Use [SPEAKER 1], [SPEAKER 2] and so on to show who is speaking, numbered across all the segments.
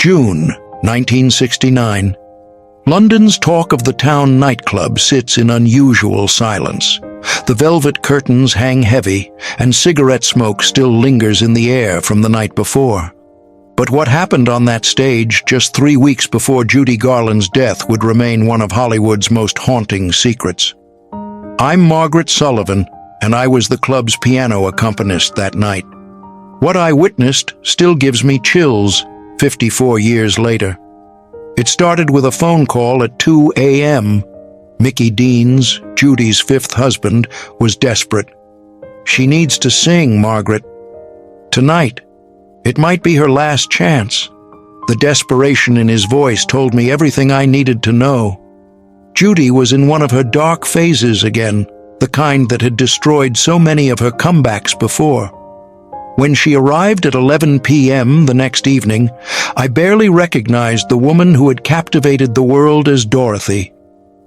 [SPEAKER 1] June 1969. London's talk of the town nightclub sits in unusual silence. The velvet curtains hang heavy, and cigarette smoke still lingers in the air from the night before. But what happened on that stage just 3 weeks before Judy Garland's death would remain one of Hollywood's most haunting secrets. I'm Margaret Sullivan, and I was the club's piano accompanist that night. What I witnessed still gives me chills 54 years later. It started with a phone call at 2 a.m. Mickey Deans, Judy's fifth husband, was desperate. "She needs to sing, Margaret. Tonight. It might be her last chance." The desperation in his voice told me everything I needed to know. Judy was in one of her dark phases again, the kind that had destroyed so many of her comebacks before. When she arrived at 11 p.m. the next evening, I barely recognized the woman who had captivated the world as Dorothy.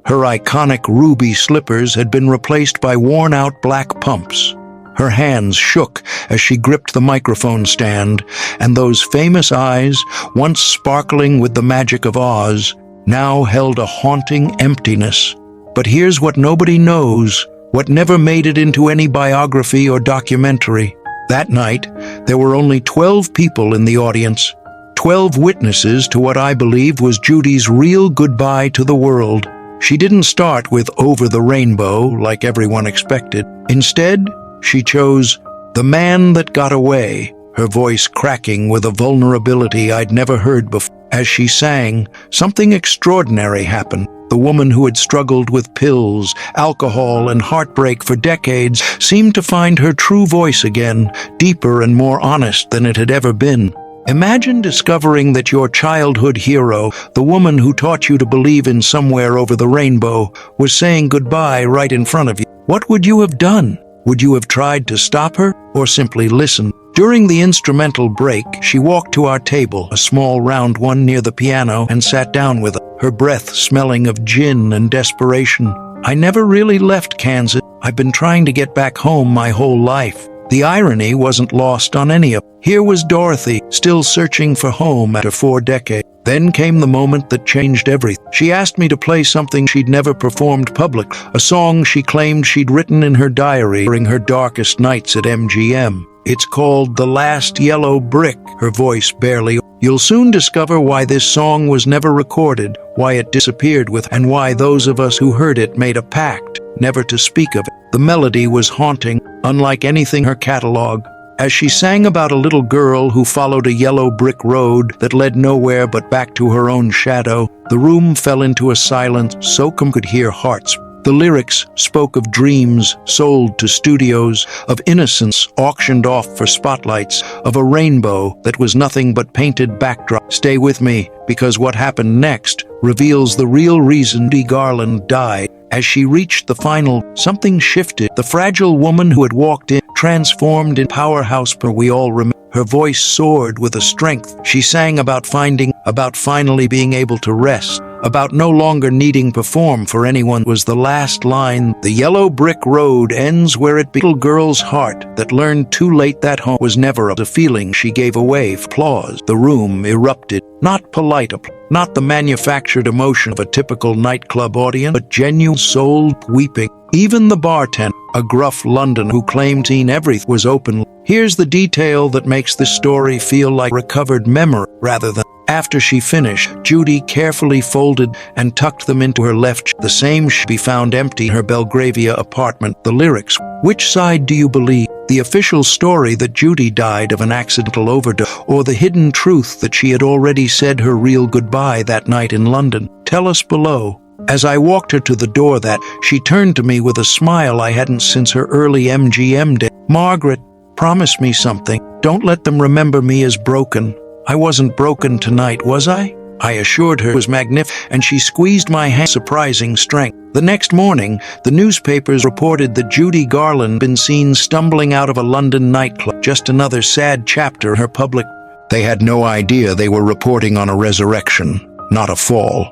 [SPEAKER 1] Her iconic ruby slippers had been replaced by worn-out black pumps. Her hands shook as she gripped the microphone stand, and those famous eyes, once sparkling with the magic of Oz, now held a haunting emptiness. But here's what nobody knows, what never made it into any biography or documentary. That night, there were only 12 people in the audience, 12 witnesses to what I believe was Judy's real goodbye to the world. She didn't start with "Over the Rainbow" like everyone expected. Instead, she chose "The Man That Got Away," her voice cracking with a vulnerability I'd never heard before. As she sang, something extraordinary happened. The woman who had struggled with pills, alcohol, and heartbreak for decades seemed to find her true voice again, deeper and more honest than it had ever been. Imagine discovering that your childhood hero, the woman who taught you to believe in somewhere over the rainbow, was saying goodbye right in front of you. What would you have done? Would you have tried to stop her, or simply listened? During the instrumental break, she walked to our table, a small round one near the piano, and sat down with us, her breath smelling of gin and desperation. "I never really left Kansas. I've been trying to get back home my whole life." The irony wasn't lost on any of us. Here was Dorothy, still searching for home after 4 decades. Then came the moment that changed everything. She asked me to play something she'd never performed publicly, a song she claimed she'd written in her diary during her darkest nights at MGM. It's called "The Last Yellow Brick," her voice barely. "You'll soon discover why this song was never recorded, why it disappeared and why those of us who heard it made a pact never to speak of it." The melody was haunting, unlike anything in her catalog. As she sang about a little girl who followed a yellow brick road that led nowhere but back to her own shadow, the room fell into a silence so could hear hearts. The lyrics spoke of dreams sold to studios, of innocence auctioned off for spotlights, of a rainbow that was nothing but painted backdrop. Stay with me, because what happened next reveals the real reason Judy Garland died. As she reached the final, something shifted. The fragile woman who had walked in transformed in powerhouse we all remember. Her voice soared with a strength. She sang about finally being able to rest, about no longer needing to perform for anyone. Was the last line. "The yellow brick road ends where it began." Little girl's heart that learned too late that home was never a feeling she gave away. Applause. The room erupted. Not polite applause, not the manufactured emotion of a typical nightclub audience, but genuine soul weeping. Even the bartender, a gruff Londoner who claimed seen everything, was open. Here's the detail that makes this story feel like recovered memory rather than. After she finished, Judy carefully folded and tucked them into her left. The same should be found empty in her Belgravia apartment. The lyrics. Which side do you believe? The official story that Judy died of an accidental overdose, or the hidden truth that she had already said her real goodbye that night in London? Tell us below. As I walked her to the door she turned to me with a smile I hadn't since her early MGM day. "Margaret, promise me something. Don't let them remember me as broken." I wasn't broken tonight, was I? I assured her it was magnificent, and she squeezed my hand with surprising strength. The next morning, the newspapers reported that Judy Garland had been seen stumbling out of a London nightclub. Just another sad chapter in her public. They had no idea they were reporting on a resurrection, not a fall.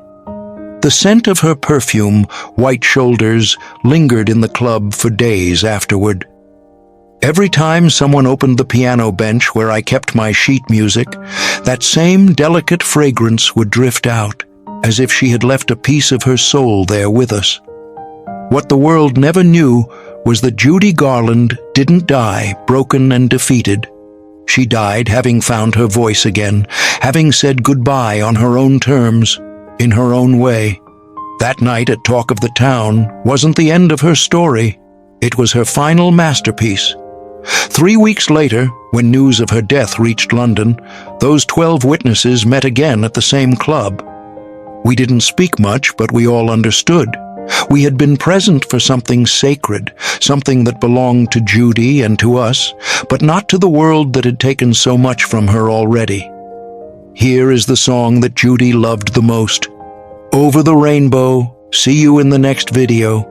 [SPEAKER 1] The scent of her perfume, white shoulders, lingered in the club for days afterward. Every time someone opened the piano bench where I kept my sheet music, that same delicate fragrance would drift out, as if she had left a piece of her soul there with us. What the world never knew was that Judy Garland didn't die broken and defeated. She died having found her voice again, having said goodbye on her own terms, in her own way. That night at Talk of the Town wasn't the end of her story. It was her final masterpiece. 3 weeks later, when news of her death reached London, those 12 witnesses met again at the same club. We didn't speak much, but we all understood. We had been present for something sacred, something that belonged to Judy and to us, but not to the world that had taken so much from her already. Here is the song that Judy loved the most. Over the Rainbow. See you in the next video.